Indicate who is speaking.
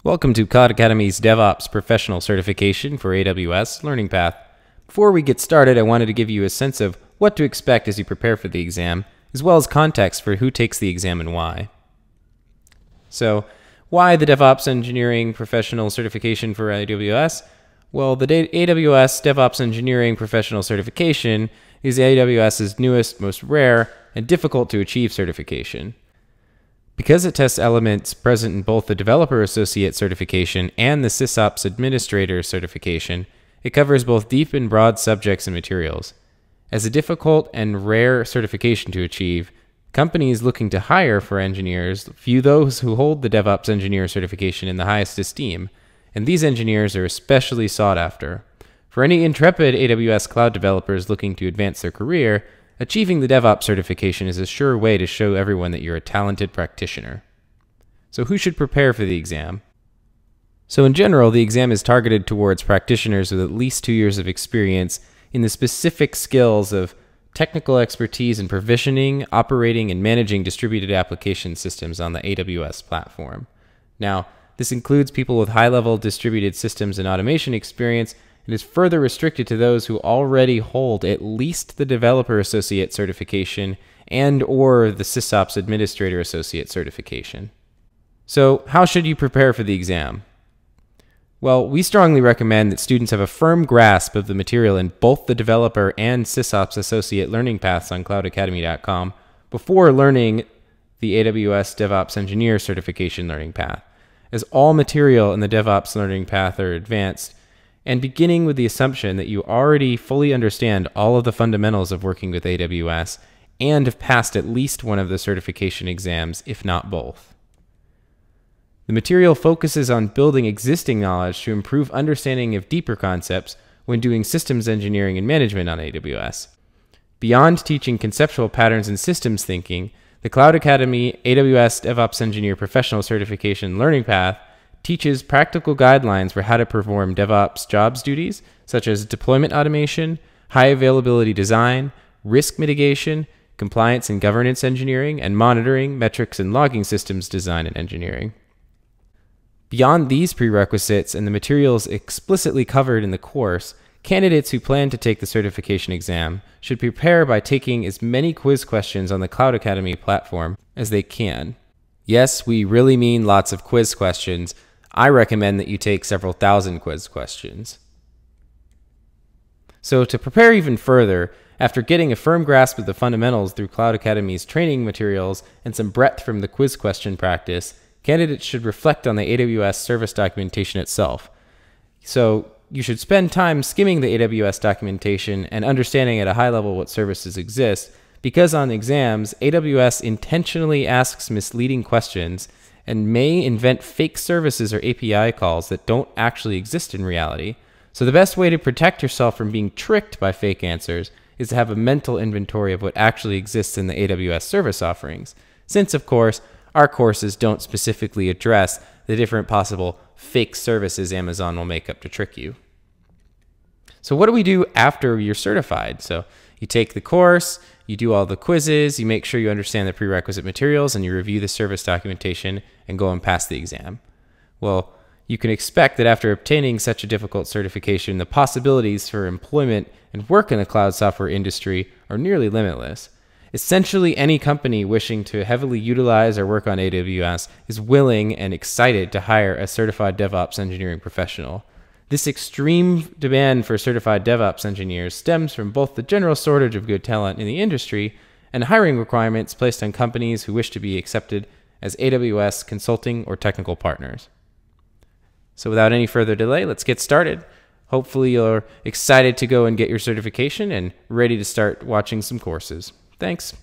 Speaker 1: Welcome to Cloud Academy's DevOps Professional Certification for AWS Learning Path. Before we get started, I wanted to give you a sense of what to expect as you prepare for the exam, as well as context for who takes the exam and why. So, why the DevOps Engineering Professional Certification for AWS? Well, the AWS DevOps Engineering Professional Certification is AWS's newest, most rare, and difficult to achieve certification. Because it tests elements present in both the Developer Associate certification and the SysOps Administrator certification, it covers both deep and broad subjects and materials. As a difficult and rare certification to achieve, companies looking to hire for engineers view those who hold the DevOps Engineer certification in the highest esteem, and these engineers are especially sought after. For any intrepid AWS cloud developers looking to advance their career, achieving the DevOps certification is a sure way to show everyone that you're a talented practitioner. So who should prepare for the exam? So in general, the exam is targeted towards practitioners with at least 2 years of experience in the specific skills of technical expertise in provisioning, operating, and managing distributed application systems on the AWS platform. Now, this includes people with high-level distributed systems and automation experience, and is further restricted to those who already hold at least the Developer Associate certification and or the SysOps Administrator Associate certification. So how should you prepare for the exam? Well, we strongly recommend that students have a firm grasp of the material in both the Developer and SysOps Associate Learning Paths on cloudacademy.com before learning the AWS DevOps Engineer Certification Learning Path, as all material in the DevOps Learning Path are advanced, and beginning with the assumption that you already fully understand all of the fundamentals of working with AWS and have passed at least one of the certification exams, if not both. The material focuses on building existing knowledge to improve understanding of deeper concepts when doing systems engineering and management on AWS. Beyond teaching conceptual patterns and systems thinking, the Cloud Academy AWS DevOps Engineer Professional Certification Learning Path teaches practical guidelines for how to perform DevOps jobs duties, such as deployment automation, high availability design, risk mitigation, compliance and governance engineering, and monitoring, metrics, and logging systems design and engineering. Beyond these prerequisites and the materials explicitly covered in the course, candidates who plan to take the certification exam should prepare by taking as many quiz questions on the Cloud Academy platform as they can. Yes, we really mean lots of quiz questions. I recommend that you take several thousand quiz questions. So to prepare even further, after getting a firm grasp of the fundamentals through Cloud Academy's training materials and some breadth from the quiz question practice, candidates should reflect on the AWS service documentation itself. So you should spend time skimming the AWS documentation and understanding at a high level what services exist, because on exams, AWS intentionally asks misleading questions and may invent fake services or API calls that don't actually exist in reality. So the best way to protect yourself from being tricked by fake answers is to have a mental inventory of what actually exists in the AWS service offerings, since, of course, our courses don't specifically address the different possible fake services Amazon will make up to trick you. So what do we do after you're certified? So you take the course, you do all the quizzes, you make sure you understand the prerequisite materials, and you review the service documentation and go and pass the exam. Well, you can expect that after obtaining such a difficult certification, the possibilities for employment and work in the cloud software industry are nearly limitless. Essentially, any company wishing to heavily utilize or work on AWS is willing and excited to hire a certified DevOps engineering professional. This extreme demand for certified DevOps engineers stems from both the general shortage of good talent in the industry and hiring requirements placed on companies who wish to be accepted as AWS consulting or technical partners. So without any further delay, let's get started. Hopefully you're excited to go and get your certification and ready to start watching some courses. Thanks.